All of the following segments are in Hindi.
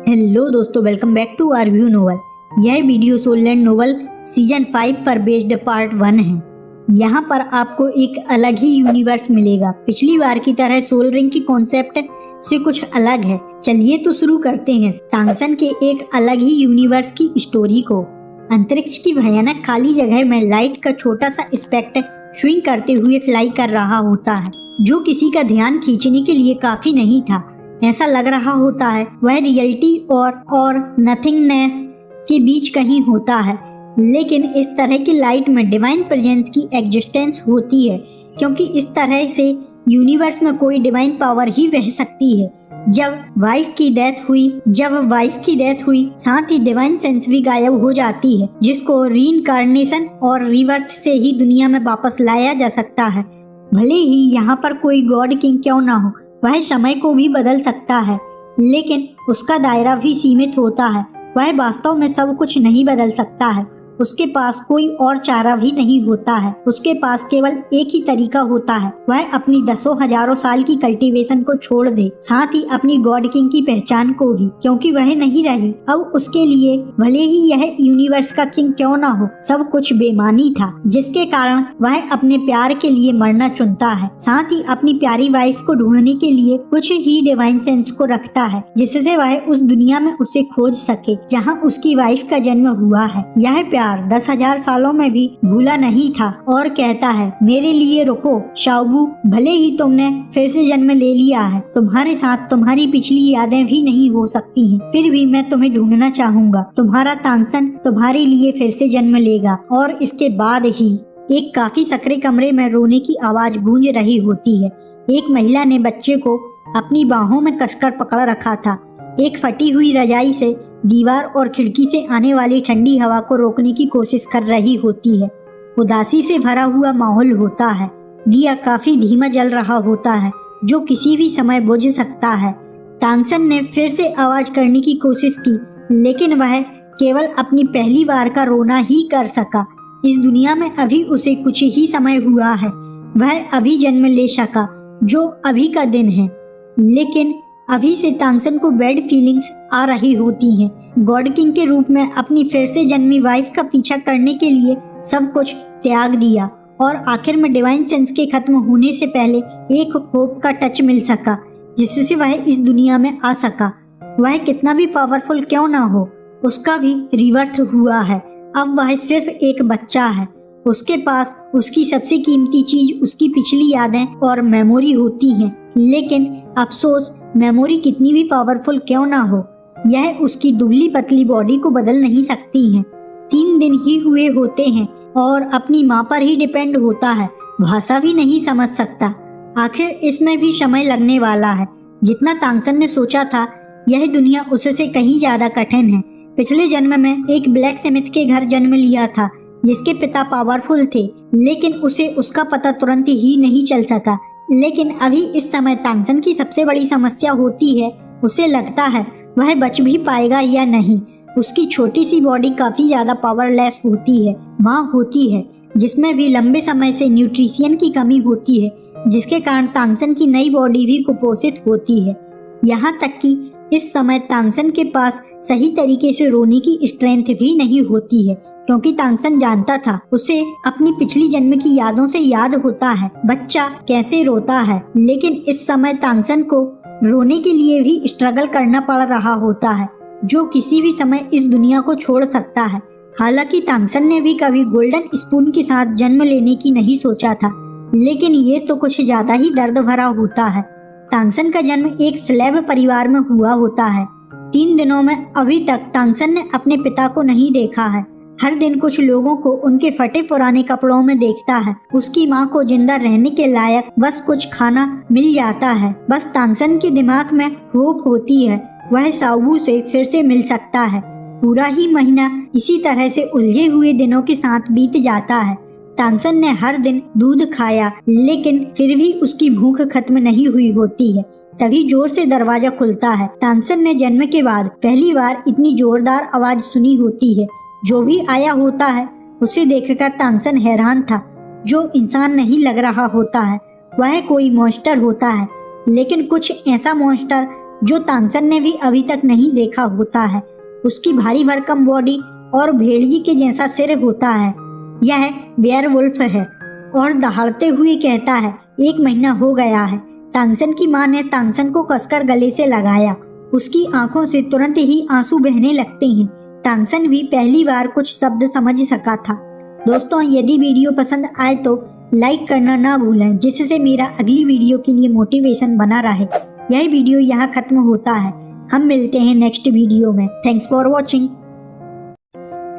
हेलो दोस्तों, welcome back to our view novel. यह वीडियो सोललैंड नोवेल सीजन 5 पर बेस्ड पार्ट 1 है। यहाँ पर आपको एक अलग ही यूनिवर्स मिलेगा। पिछली बार की तरह सोल रिंग की कॉन्सेप्ट से कुछ अलग है। चलिए तो शुरू करते हैं तांगसन के एक अलग ही यूनिवर्स की स्टोरी को। अंतरिक्ष की भयानक खाली जगह में लाइट का छोटा सा स्पेक्ट स्विंग करते हुए फ्लाई कर रहा होता है, जो किसी का ध्यान खींचने के लिए काफी नहीं था। ऐसा लग रहा होता है वह रियलिटी और नथिंगनेस के बीच कहीं होता है। लेकिन इस तरह की लाइट में डिवाइन प्रेजेंस की एग्जिस्टेंस होती है, क्योंकि इस तरह से यूनिवर्स में कोई डिवाइन पावर ही बह सकती है। जब वाइफ की डेथ हुई साथ ही डिवाइन सेंस भी गायब हो जाती है, जिसको रीइंकार्नेशन और रीबर्थ से ही दुनिया में वापस लाया जा सकता है। भले ही यहाँ पर कोई गॉड किंग क्यों ना हो, वह समय को भी बदल सकता है, लेकिन उसका दायरा भी सीमित होता है। वह वास्तव में सब कुछ नहीं बदल सकता है। उसके पास कोई और चारा भी नहीं होता है। उसके पास केवल एक ही तरीका होता है, वह अपनी दसों हजारों साल की कल्टीवेशन को छोड़ दे, साथ ही अपनी गॉड किंग की पहचान को भी, क्योंकि वह नहीं रही। अब उसके लिए भले ही यह यूनिवर्स का किंग क्यों ना हो, सब कुछ बेमानी था, जिसके कारण वह अपने प्यार के लिए मरना चुनता है। साथ ही अपनी प्यारी वाइफ को ढूंढने के लिए कुछ ही डिवाइन सेंस को रखता है, जिससे वह उस दुनिया में उसे खोज सके जहाँ उसकी वाइफ का जन्म हुआ है। यह प्यार 10,000 सालों में भी भूला नहीं था और कहता है, मेरे लिए रुको शाओबू, भले ही तुमने फिर से जन्म ले लिया है, तुम्हारे साथ तुम्हारी पिछली यादें भी नहीं हो सकती हैं, फिर भी मैं तुम्हें ढूंढना चाहूंगा। तुम्हारा तांगसन तुम्हारे लिए फिर से जन्म लेगा। और इसके बाद ही एक काफी सकरे कमरे में रोने की आवाज गूंज रही होती है। एक महिला ने बच्चे को अपनी बाहों में कसकर पकड़ रखा था। एक फटी हुई रजाई से दीवार और खिड़की से आने वाली ठंडी हवा को रोकने की कोशिश कर रही होती है। उदासी से भरा हुआ माहौल होता है। दिया काफी धीमा जल रहा होता है, जो किसी भी समय बुझ सकता है। तांगसन ने फिर से आवाज करने की कोशिश की, लेकिन वह केवल अपनी पहली बार का रोना ही कर सका। इस दुनिया में अभी उसे कुछ ही समय हुआ है। वह अभी जन्म ले सका, जो अभी का दिन है। लेकिन अभी से तांगसन को बैड फीलिंग्स आ रही होती हैं। गॉड किंग के रूप में अपनी फिर से जन्मी वाइफ का पीछा करने के लिए सब कुछ त्याग दिया, और आखिर में डिवाइन सेंस के खत्म होने से पहले एक होप का टच मिल सका, जिससे वह इस दुनिया में आ सका। वह कितना भी पावरफुल क्यों ना हो, उसका भी रिवर्थ हुआ है। अब वह सिर्फ एक बच्चा है। उसके पास उसकी सबसे कीमती चीज उसकी पिछली यादें और मेमोरी होती हैं। लेकिन अफसोस, मेमोरी कितनी भी पावरफुल क्यों ना हो, यह उसकी दुबली पतली बॉडी को बदल नहीं सकती है। 3 दिन ही हुए होते हैं और अपनी माँ पर ही डिपेंड होता है। भाषा भी नहीं समझ सकता। आखिर इसमें भी समय लगने वाला है। जितना तांगसन ने सोचा था, यह दुनिया उससे कहीं ज्यादा कठिन है। पिछले जन्म में एक ब्लैक स्मिथ के घर जन्म लिया था, जिसके पिता पावरफुल थे, लेकिन उसे उसका पता तुरंत ही नहीं चल सका। लेकिन अभी इस समय तांगसन की सबसे बड़ी समस्या होती है, उसे लगता है वह बच भी पाएगा या नहीं। उसकी छोटी सी बॉडी काफी ज्यादा पावरलेस होती है। माँ होती है, जिसमें भी लंबे समय से न्यूट्रिशन की कमी होती है, जिसके कारण तांगसन की नई बॉडी भी कुपोषित होती है। यहाँ तक कि इस समय तांगसन के पास सही तरीके से रोने की स्ट्रेंथ भी नहीं होती है, क्योंकि तांगसन जानता था उसे अपनी पिछली जन्म की यादों से याद होता है बच्चा कैसे रोता है। लेकिन इस समय तांगसन को रोने के लिए भी स्ट्रगल करना पड़ रहा होता है, जो किसी भी समय इस दुनिया को छोड़ सकता है। हालांकि तांगसन ने भी कभी गोल्डन स्पून के साथ जन्म लेने की नहीं सोचा था, लेकिन ये तो कुछ ज्यादा ही दर्द भरा होता है। तांगसन का जन्म एक स्लेव परिवार में हुआ होता है। 3 दिनों में अभी तक तांगसन ने अपने पिता को नहीं देखा है। हर दिन कुछ लोगों को उनके फटे पुराने कपड़ों में देखता है। उसकी माँ को जिंदा रहने के लायक बस कुछ खाना मिल जाता है। बस तांगसन के दिमाग में होप होती है, वह साउबू से फिर से मिल सकता है। पूरा ही महीना इसी तरह से उलझे हुए दिनों के साथ बीत जाता है। तांगसन ने हर दिन दूध खाया, लेकिन फिर भी उसकी भूख खत्म नहीं हुई होती है। तभी जोर से दरवाजा खुलता है। तांगसन ने जन्म के बाद पहली बार इतनी जोरदार आवाज सुनी होती है। जो भी आया होता है उसे देखकर तांगसन हैरान था। जो इंसान नहीं लग रहा होता है, वह कोई मॉन्स्टर होता है, लेकिन कुछ ऐसा मॉन्स्टर जो तांगसन ने भी अभी तक नहीं देखा होता है। उसकी भारी भरकम बॉडी और भेड़िए के जैसा सिर होता है। यह वेयरवुल्फ है और दहाड़ते हुए कहता है, 1 महीना हो गया है। तांगसन की मां ने तांगसन को कसकर गले से लगाया। उसकी आंखों से तुरंत ही आंसू बहने लगते हैं। तांगसन भी पहली बार कुछ शब्द समझ सका था। दोस्तों, यदि वीडियो पसंद आए तो लाइक करना ना भूलें, जिससे मेरा अगली वीडियो के लिए मोटिवेशन बना रहे। यह वीडियो यहाँ खत्म होता है। हम मिलते हैं नेक्स्ट वीडियो में। Thanks for watching.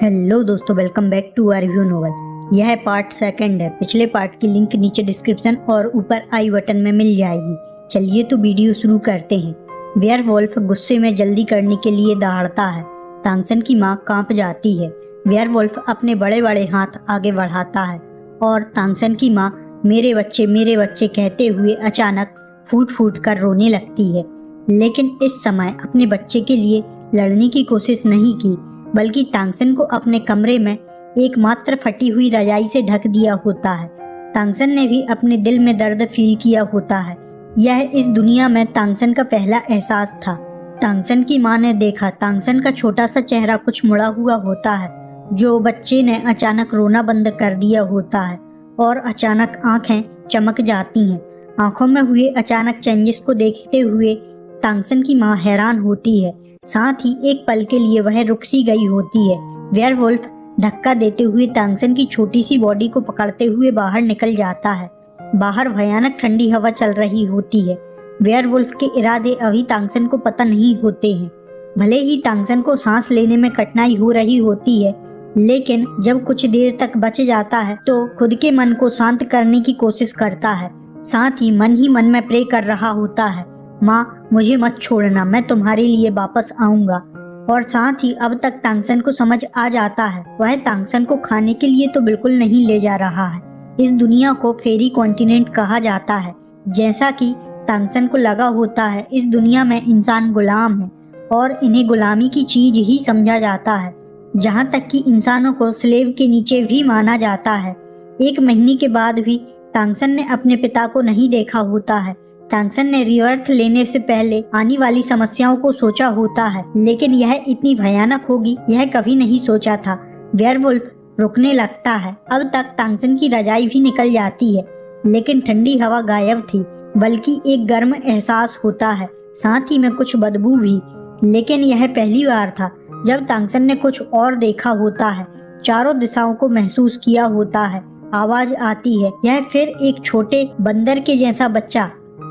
हेलो दोस्तों, welcome back to our review novel. यह पार्ट 2 है। पिछले पार्ट की लिंक नीचे डिस्क्रिप्शन और ऊपर आई बटन में मिल जाएगी। चलिए तो वीडियो शुरू करते हैं। वेयरवुल्फ गुस्से में जल्दी करने के लिए दहाड़ता है। तांगसन की मां कांप जाती है। वेयरवुल्फ अपने बड़े बड़े हाथ आगे बढ़ाता है और तांगसन की मां मेरे बच्चे कहते हुए अचानक फूट फूट कर रोने लगती है। लेकिन इस समय अपने बच्चे के लिए लड़ने की कोशिश नहीं की, बल्कि तांगसन को अपने कमरे में एकमात्र फटी हुई रजाई से ढक दिया होता है। तांगसन ने भी अपने दिल में दर्द फील किया होता है। यह इस दुनिया में तांगसन का पहला एहसास था। तांगसन की मां ने देखा तांगसन का छोटा सा चेहरा कुछ मुड़ा हुआ होता है। जो बच्चे ने अचानक रोना बंद कर दिया होता है और अचानक आंखें चमक जाती हैं। आंखों में हुए अचानक चेंजेस को देखते हुए तांगसन की मां हैरान होती है। साथ ही एक पल के लिए वह रुक सी गई होती है। वेयरवुल्फ धक्का देते हुए तांगसन की छोटी सी बॉडी को पकड़ते हुए बाहर निकल जाता है। बाहर भयानक ठंडी हवा चल रही होती है। वेयरवुल्फ के इरादे अभी तांगसन को पता नहीं होते हैं। भले ही तांगसन को सांस लेने में कठिनाई हो रही होती है, लेकिन जब कुछ देर तक बच जाता है तो खुद के मन को शांत करने की कोशिश करता है। साथ ही मन में प्रे कर रहा होता है, माँ मुझे मत छोड़ना, मैं तुम्हारे लिए वापस आऊंगा। और साथ ही अब तक तांगसन को समझ आ जाता है वह तांगसन को खाने के लिए तो बिल्कुल नहीं ले जा रहा है। इस दुनिया को फेरी कॉन्टिनेंट कहा जाता है। जैसा कि तांगसन को लगा होता है, इस दुनिया में इंसान गुलाम है और इन्हें गुलामी की चीज ही समझा जाता है। जहाँ तक कि इंसानों को स्लेव के नीचे भी माना जाता है। 1 महीने के बाद भी तांगसन ने अपने पिता को नहीं देखा होता है। तांगसन ने रिवर्थ लेने से पहले आने वाली समस्याओं को सोचा होता है, लेकिन यह इतनी भयानक होगी यह कभी नहीं सोचा था। वेयरवुल्फ रुकने लगता है। अब तक तांगसन की रजाई भी निकल जाती है, लेकिन ठंडी हवा गायब थी, बल्कि एक गर्म एहसास होता है, साथ ही में कुछ बदबू भी। लेकिन यह पहली बार था जब तांगसन ने कुछ और देखा होता है। चारों दिशाओं को महसूस किया होता है। आवाज आती है, यह फिर एक छोटे बंदर के जैसा बच्चा।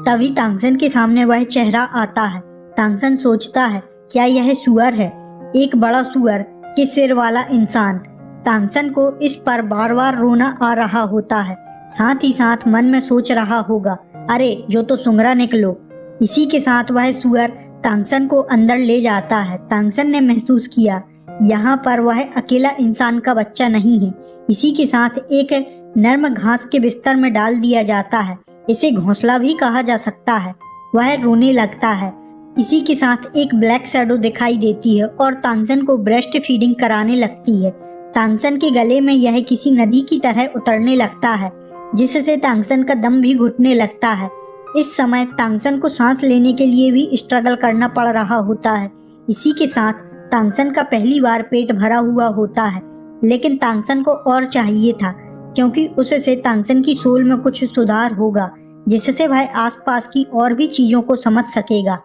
तभी तांगसन के सामने वह चेहरा आता है। तांगसन सोचता है, क्या यह सुअर है? एक बड़ा सुअर के सिर वाला इंसान। तांगसन को इस पर बार बार रोना आ रहा होता है। साथ ही साथ मन में सोच रहा होगा, अरे जो तो सुंगरा निकलो। इसी के साथ वह सुअर तांगसन को अंदर ले जाता है। तांगसन ने महसूस किया यहाँ पर वह अकेला इंसान का बच्चा नहीं है। इसी के साथ एक नर्म घास के बिस्तर में डाल दिया जाता है। इसे घोंसला भी कहा जा सकता है। वह रोने लगता है। इसी के साथ एक ब्लैक शैडो दिखाई देती है और तांगसन को ब्रेस्ट फीडिंग कराने लगती है। तांगसन के गले में यह किसी नदी की तरह उतरने लगता है, जिससे तांगसन का दम भी घुटने लगता है। इस समय तांगसन को सांस लेने के लिए भी स्ट्रगल करना पड़ रहा होता है। इसी के साथ तांगसन का पहली बार पेट भरा हुआ होता है, लेकिन तांगसन को और चाहिए था, क्योंकि उससे तांगसन की सोल में कुछ सुधार होगा, जिससे वह आसपास की और भी चीजों को समझ सकेगा।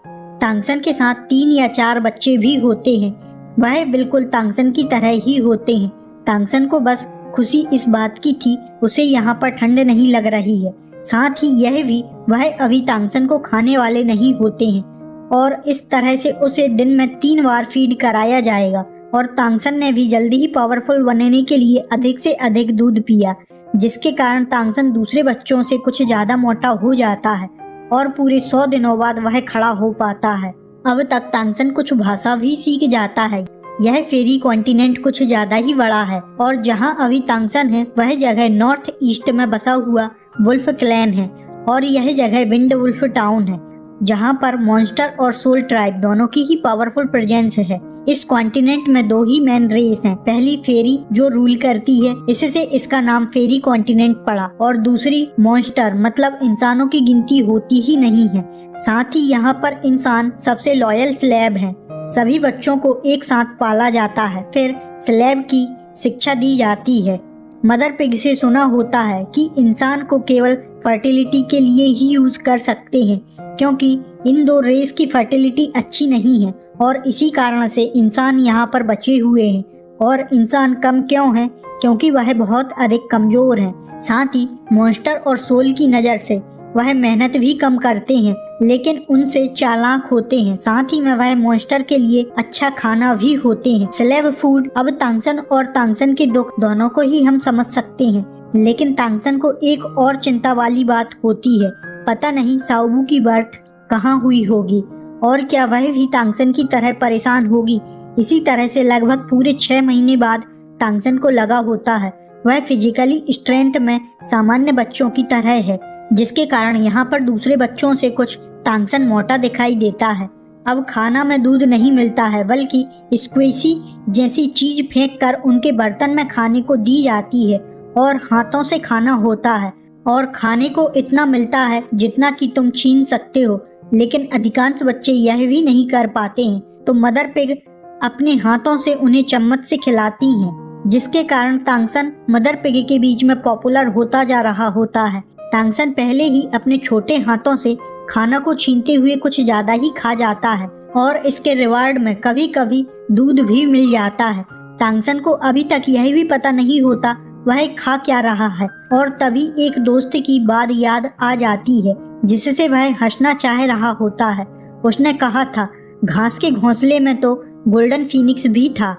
तांगसन के साथ 3 या 4 बच्चे भी होते हैं। वह बिल्कुल तांगसन की तरह ही होते हैं। तांगसन को बस खुशी इस बात की थी उसे यहाँ पर ठंड नहीं लग रही है। साथ ही यह भी वह अभी तांगसन को खाने वाले नहीं होते हैं और इस तरह से उसे दिन में 3 बार फीड कराया जाएगा। और तांगसन ने भी जल्दी ही पावरफुल बनने के लिए अधिक से अधिक दूध पिया, जिसके कारण तांगसन दूसरे बच्चों से कुछ ज्यादा मोटा हो जाता है और पूरे 100 दिनों बाद वह खड़ा हो पाता है। अब तक तांगसन कुछ भाषा भी सीख जाता है। यह फेरी कॉन्टिनेंट कुछ ज्यादा ही बड़ा है और जहां अभी तांगसन है वह जगह नॉर्थ ईस्ट में बसा हुआ वुल्फ क्लैन है और यह जगह विंड वुल्फ टाउन है, जहां पर मॉन्स्टर और सोल ट्राइब दोनों की ही पावरफुल प्रेजेंस है। इस कॉन्टिनेंट में 2 ही मेन रेस हैं। पहली फेरी जो रूल करती है, इससे इसका नाम फेरी कॉन्टिनेंट पड़ा, और दूसरी मॉन्स्टर, मतलब इंसानों की गिनती होती ही नहीं है। साथ ही यहाँ पर इंसान सबसे लॉयल स्लेव है। सभी बच्चों को एक साथ पाला जाता है, फिर स्लेव की शिक्षा दी जाती है। मदर पिग से सुना होता है कि इंसान को केवल फर्टिलिटी के लिए ही यूज कर सकते हैं, क्योंकि इन 2 रेस की फर्टिलिटी अच्छी नहीं है और इसी कारण से इंसान यहाँ पर बचे हुए हैं। और इंसान कम क्यों है? क्योंकि वह बहुत अधिक कमजोर है। साथ ही मॉन्स्टर और सोल की नज़र से वह मेहनत भी कम करते हैं, लेकिन उनसे चालाक होते हैं। साथ ही में वह मॉन्स्टर के लिए अच्छा खाना भी होते हैं। Slave food. अब तांगसन और तांगसन के दुख दोनों को ही हम समझ सकते हैं, लेकिन तांगसन को एक और चिंता वाली बात होती है। पता नहीं शाओबू की बर्थ कहाँ हुई होगी और क्या वह भी तांगसन की तरह परेशान होगी। इसी तरह से लगभग पूरे 6 महीने बाद तांगसन को लगा होता है वह फिजिकली स्ट्रेंथ में सामान्य बच्चों की तरह है, जिसके कारण यहाँ पर दूसरे बच्चों से कुछ तांगसन मोटा दिखाई देता है। अब खाना में दूध नहीं मिलता है, बल्कि स्क्वेशी जैसी चीज फेंक कर उनके बर्तन में खाने को दी जाती है और हाथों से खाना होता है, और खाने को इतना मिलता है जितना कि तुम छीन सकते हो। लेकिन अधिकांश बच्चे यह भी नहीं कर पाते हैं, तो मदर पिग अपने हाथों से उन्हें चम्मच से खिलाती हैं, जिसके कारण तांगसन मदर पिग के बीच में पॉपुलर होता जा रहा होता है। तांगसन पहले ही अपने छोटे हाथों से खाना को छीनते हुए कुछ ज्यादा ही खा जाता है और इसके रिवार्ड में कभी कभी दूध भी मिल जाता है। तांगसन को अभी तक यह भी पता नहीं होता वह खा क्या रहा है, और तभी एक दोस्त की बात याद आ जाती है जिससे वह हंसना चाह रहा होता है। उसने कहा था घास के घोंसले में तो गोल्डन फीनिक्स भी था,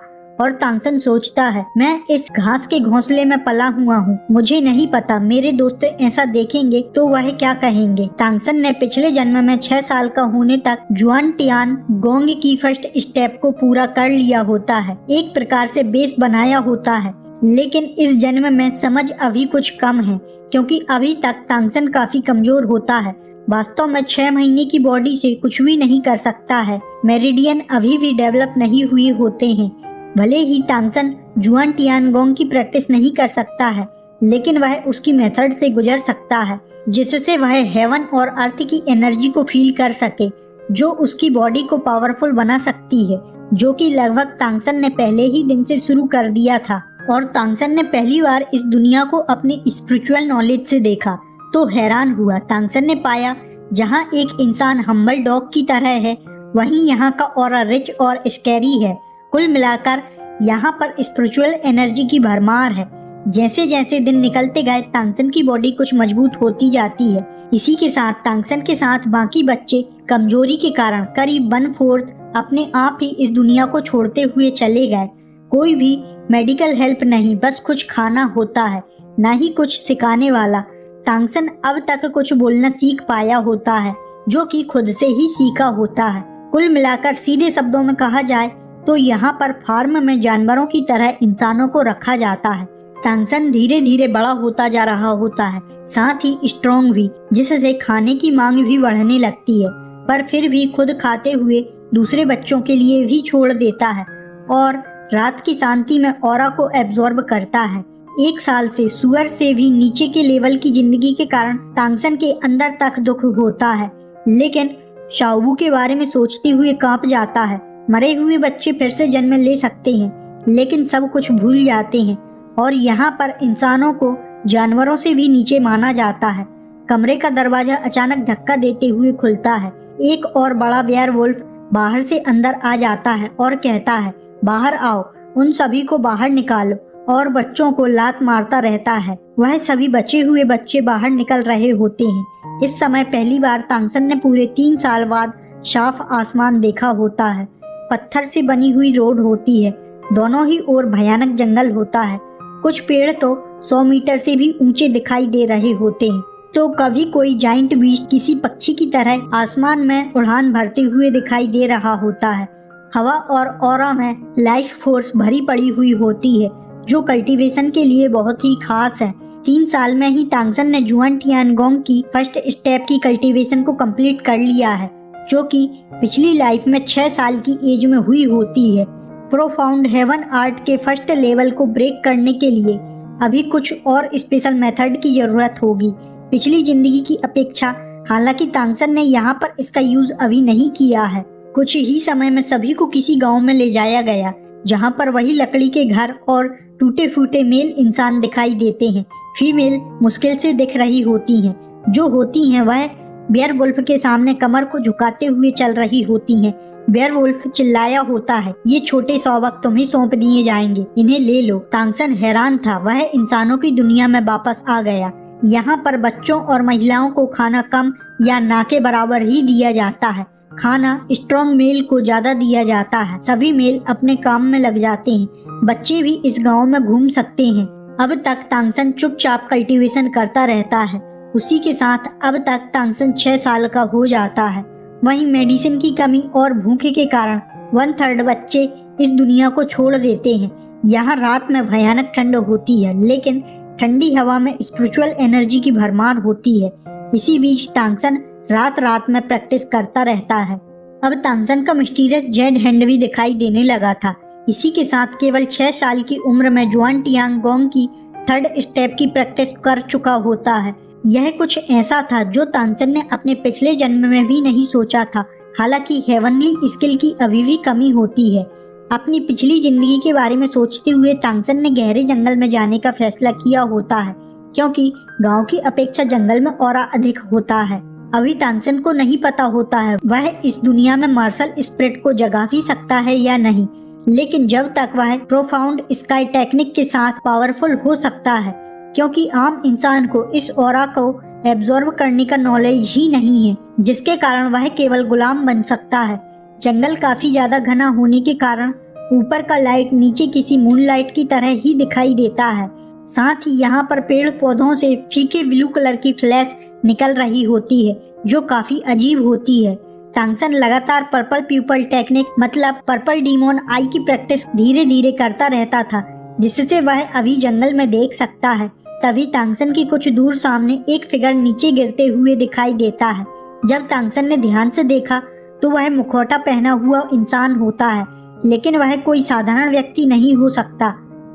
और तांगसन सोचता है मैं इस घास के घोंसले में पला हुआ हूँ, मुझे नहीं पता मेरे दोस्त ऐसा देखेंगे तो वह क्या कहेंगे। तांगसन ने पिछले जन्म में 6 साल का होने तक जुआन टियान गोंग की फर्स्ट स्टेप को पूरा कर लिया होता है, एक प्रकार से बेस बनाया होता है। लेकिन इस जन्म में समझ अभी कुछ कम है, क्योंकि अभी तक तांगसन काफी कमजोर होता है। वास्तव में 6 महीने की बॉडी से कुछ भी नहीं कर सकता है। मेरिडियन अभी भी डेवलप नहीं हुए होते हैं। भले ही तांगसन जुआन टियानगोंग की प्रैक्टिस नहीं कर सकता है, लेकिन वह उसकी मेथड से गुजर सकता है, जिससे वह हेवन और अर्थ की एनर्जी को फील कर सके, जो उसकी बॉडी को पावरफुल बना सकती है, जो कि लगभग तांगसन ने पहले ही दिन से शुरू कर दिया था। और तांगसन ने पहली बार इस दुनिया को अपनी स्पिरिचुअल नॉलेज से देखा तो हैरान हुआ। तांगसन ने पाया जहाँ एक इंसान हम्बल डॉग की तरह है, वहीं यहाँ का ऑरा रिच और स्कैरी है। कुल मिलाकर यहाँ पर स्पिरिचुअल एनर्जी की भरमार है। जैसे जैसे दिन निकलते गए तांगसन की बॉडी कुछ मजबूत होती जाती है। इसी के साथ तांगसन के साथ बाकी बच्चे कमजोरी के कारण करीब 1/4 अपने आप ही इस दुनिया को छोड़ते हुए चले गए। कोई भी मेडिकल हेल्प नहीं, बस कुछ खाना होता है, ना ही कुछ सिखाने वाला। तांगसन अब तक कुछ बोलना सीख पाया होता है, जो कि खुद से ही सीखा होता है। कुल मिलाकर सीधे शब्दों में कहा जाए तो यहाँ पर फार्म में जानवरों की तरह इंसानों को रखा जाता है। तांगसन धीरे धीरे बड़ा होता जा रहा होता है, साथ ही स्ट्रॉन्ग भी, जिससे खाने की मांग भी बढ़ने लगती है, पर फिर भी खुद खाते हुए दूसरे बच्चों के लिए भी छोड़ देता है और रात की शांति में ऑरा को एब्जॉर्ब करता है। 1 साल से सुअर से भी नीचे के लेवल की जिंदगी के कारण तांगसन के अंदर तक दुख होता है, लेकिन शाओबू के बारे में सोचते हुए कांप जाता है। मरे हुए बच्चे फिर से जन्म ले सकते हैं, लेकिन सब कुछ भूल जाते हैं, और यहाँ पर इंसानों को जानवरों से भी नीचे माना जाता है। कमरे का दरवाजा अचानक धक्का देते हुए खुलता है। एक और बड़ा वेयरवुल्फ बाहर से अंदर आ जाता है और कहता है बाहर आओ, उन सभी को बाहर निकालो, और बच्चों को लात मारता रहता है। वह सभी बचे हुए बच्चे बाहर निकल रहे होते हैं। इस समय पहली बार तांगसन ने पूरे 3 साल बाद साफ आसमान देखा होता है। पत्थर से बनी हुई रोड होती है, दोनों ही ओर भयानक जंगल होता है। कुछ पेड़ तो 100 मीटर से भी ऊंचे दिखाई दे रहे होते हैं, तो कभी कोई जाइंट बीस्ट किसी पक्षी की तरह आसमान में उड़ान भरते हुए दिखाई दे रहा होता है। हवा और ऑरा में लाइफ फोर्स भरी पड़ी हुई होती है, जो कल्टीवेशन के लिए बहुत ही खास है। 3 साल में ही तांगसन ने जुआन टियानगोंग की फर्स्ट स्टेप की कल्टीवेशन को कंप्लीट कर लिया है, जो कि पिछली लाइफ में 6 साल की एज में हुई होती है। प्रोफाउंड हेवन आर्ट के फर्स्ट लेवल को ब्रेक करने के लिए अभी कुछ और स्पेशल मेथड की जरूरत होगी पिछली जिंदगी की अपेक्षा। हालांकि तांगसन ने यहाँ पर इसका यूज अभी नहीं किया है। कुछ ही समय में सभी को किसी गांव में ले जाया गया, जहाँ पर वही लकड़ी के घर और टूटे फूटे मेल इंसान दिखाई देते हैं। फीमेल मुश्किल से दिख रही होती हैं, जो होती हैं वह बेयरवुल्फ के सामने कमर को झुकाते हुए चल रही होती हैं। बेयरवुल्फ चिल्लाया होता है, ये छोटे सौबक तुम्हें सौंप दिए जाएंगे, इन्हें ले लो। तांगसन हैरान था, वह इंसानों की दुनिया में वापस आ गया। यहाँ पर बच्चों और महिलाओं को खाना कम या ना के बराबर ही दिया जाता है। खाना स्ट्रॉन्ग मेल को ज्यादा दिया जाता है। सभी मेल अपने काम में लग जाते हैं। बच्चे भी इस गांव में घूम सकते हैं। अब तक तांगसन चुपचाप कल्टीवेशन करता रहता है। उसी के साथ अब तक तांगसन 6 साल का हो जाता है। वहीं मेडिसिन की कमी और भूखे के कारण 1/3 बच्चे इस दुनिया को छोड़ देते हैं। यहाँ रात में भयानक ठंड होती है, लेकिन ठंडी हवा में स्पिरिचुअल एनर्जी की भरमार होती है। इसी बीच तांगसन रात रात में प्रैक्टिस करता रहता है। अब तांगसन का मिस्टीरियस जेड हैंड भी दिखाई देने लगा था। इसी के साथ केवल 6 साल की उम्र में जुआनटियांगोंग की 3rd स्टेप की प्रैक्टिस कर चुका होता है। यह कुछ ऐसा था जो तांगसन ने अपने पिछले जन्म में भी नहीं सोचा था। हालांकि हेवनली स्किल की अभी भी कमी होती है। अपनी पिछली जिंदगी के बारे में सोचते हुए तांगसन ने गहरे जंगल में जाने का फैसला किया होता है, क्योंकि गांव की अपेक्षा जंगल में ऑरा अधिक होता है। अभी तांगसन को नहीं पता होता है वह इस दुनिया में मार्शल स्पिरिट को जगा भी सकता है या नहीं, लेकिन जब तक वह प्रोफाउंड स्काई टेक्निक के साथ पावरफुल हो सकता है, क्योंकि आम इंसान को इस ऑरा को एब्जॉर्ब करने का नॉलेज ही नहीं है, जिसके कारण वह केवल गुलाम बन सकता है। जंगल काफी ज्यादा घना होने के कारण ऊपर का लाइट नीचे किसी मूनलाइट की तरह ही दिखाई देता है। साथ ही यहाँ पर पेड़ पौधों से फीके ब्लू कलर की फ्लैश निकल रही होती है, जो काफी अजीब होती है। तांगसन लगातार पर्पल प्यूपल टेक्निक मतलब पर्पल डीमोन आई की प्रैक्टिस धीरे धीरे करता रहता था, जिससे वह अभी जंगल में देख सकता है। तभी तांगसन की कुछ दूर सामने एक फिगर नीचे गिरते हुए दिखाई देता है। जब तांगसन ने ध्यान से देखा तो वह मुखौटा पहना हुआ इंसान होता है, लेकिन वह कोई साधारण व्यक्ति नहीं हो सकता।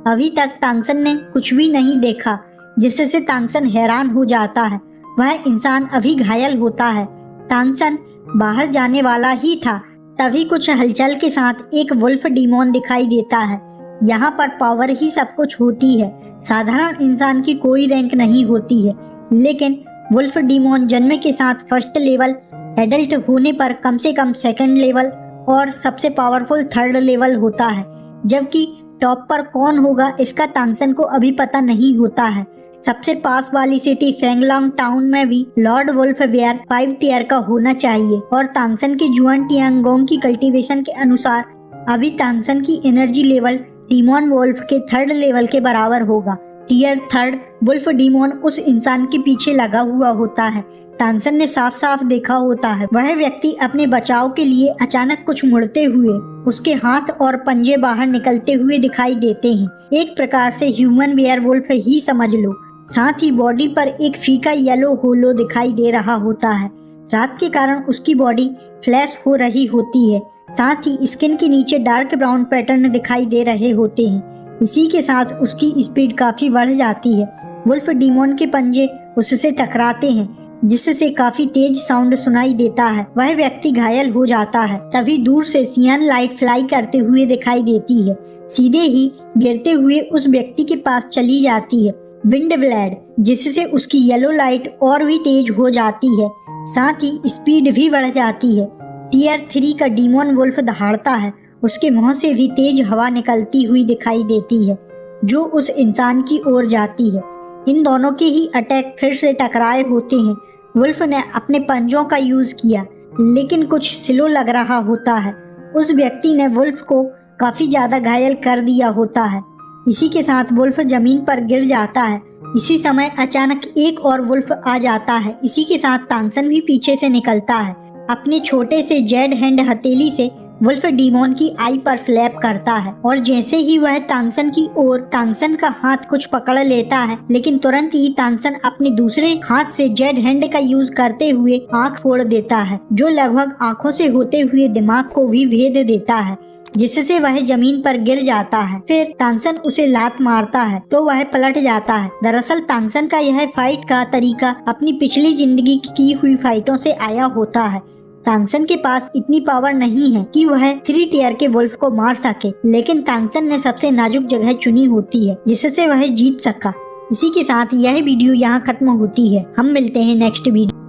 अभी तक तांगसन ने कुछ भी नहीं देखा, जिससे तांगसन हैरान हो जाता है। वह इंसान अभी घायल होता है। तांगसन बाहर जाने वाला ही था, तभी कुछ हलचल के साथ एक वुल्फ डीमोन दिखाई देता है। यहाँ पर पावर ही सब कुछ होती है। साधारण इंसान की कोई रैंक नहीं होती है, लेकिन वुल्फ डीमोन जन्म के साथ 1st लेवल, एडल्ट होने पर कम से कम 2nd लेवल और सबसे पावरफुल 3rd लेवल होता है। जबकि टॉप पर कौन होगा इसका तांगसन को अभी पता नहीं होता है। सबसे पास वाली सिटी फेंगलोंग टाउन में भी लॉर्ड वुल्फ बेयर 5 टियर का होना चाहिए, और तांगसन के जुआनटियांगोंग की कल्टीवेशन के अनुसार अभी तांगसन की एनर्जी लेवल डीमोन वुल्फ के 3rd लेवल के बराबर होगा। टियर 3rd वुल्फ डीमोन उस इंसान के पीछे लगा हुआ होता है। तांगसन ने साफ साफ देखा होता है वह व्यक्ति अपने बचाव के लिए अचानक कुछ मुड़ते हुए उसके हाथ और पंजे बाहर निकलते हुए दिखाई देते हैं। एक प्रकार से ह्यूमन वेयरवुल्फ ही समझ लो। साथ ही बॉडी पर एक फीका येलो होलो दिखाई दे रहा होता है। रात के कारण उसकी बॉडी फ्लैश हो रही होती है। साथ ही स्किन के नीचे डार्क ब्राउन पैटर्न दिखाई दे रहे होते हैं। इसी के साथ उसकी स्पीड काफी बढ़ जाती है। वुल्फ डीमोन के पंजे उससे टकराते हैं, जिससे काफी तेज साउंड सुनाई देता है। वह व्यक्ति घायल हो जाता है। तभी दूर से सियान लाइट फ्लाई करते हुए दिखाई देती है, सीधे ही गिरते हुए उस व्यक्ति के पास चली जाती है विंड ब्लेड, जिससे उसकी येलो लाइट और भी तेज हो जाती है। साथ ही स्पीड भी बढ़ जाती है। टियर 3 का डीमोन वुल्फ दहाड़ता है। उसके मुंह से भी तेज हवा निकलती हुई दिखाई देती है, जो उस इंसान की ओर जाती है। इन दोनों के ही अटैक फिर से टकराए होते हैं। वुल्फ ने अपने पंजों का यूज किया, लेकिन कुछ स्लो लग रहा होता है। उस व्यक्ति ने वुल्फ को काफी ज्यादा घायल कर दिया होता है। इसी के साथ वुल्फ जमीन पर गिर जाता है। इसी समय अचानक एक और वुल्फ आ जाता है। इसी के साथ तांगसन भी पीछे से निकलता है। अपने छोटे से जेड हैंड हथेली से वुल्फ डीमोन की आई पर स्लैप करता है और जैसे ही वह तांगसन की ओर, तांगसन का हाथ कुछ पकड़ लेता है, लेकिन तुरंत ही तांगसन अपने दूसरे हाथ से जेड हैंड का यूज करते हुए आंख फोड़ देता है, जो लगभग आंखों से होते हुए दिमाग को भी भेद देता है, जिससे वह जमीन पर गिर जाता है। फिर तांगसन उसे लात मारता है तो वह पलट जाता है। दरअसल तांगसन का यह फाइट का तरीका अपनी पिछली जिंदगी की हुई फाइटों से आया होता है। तांगसन के पास इतनी पावर नहीं है कि वह 3 टियर के वुल्फ को मार सके, लेकिन तांगसन ने सबसे नाजुक जगह चुनी होती है जिससे वह जीत सका। इसी के साथ यह वीडियो यहाँ खत्म होती है। हम मिलते हैं नेक्स्ट वीडियो।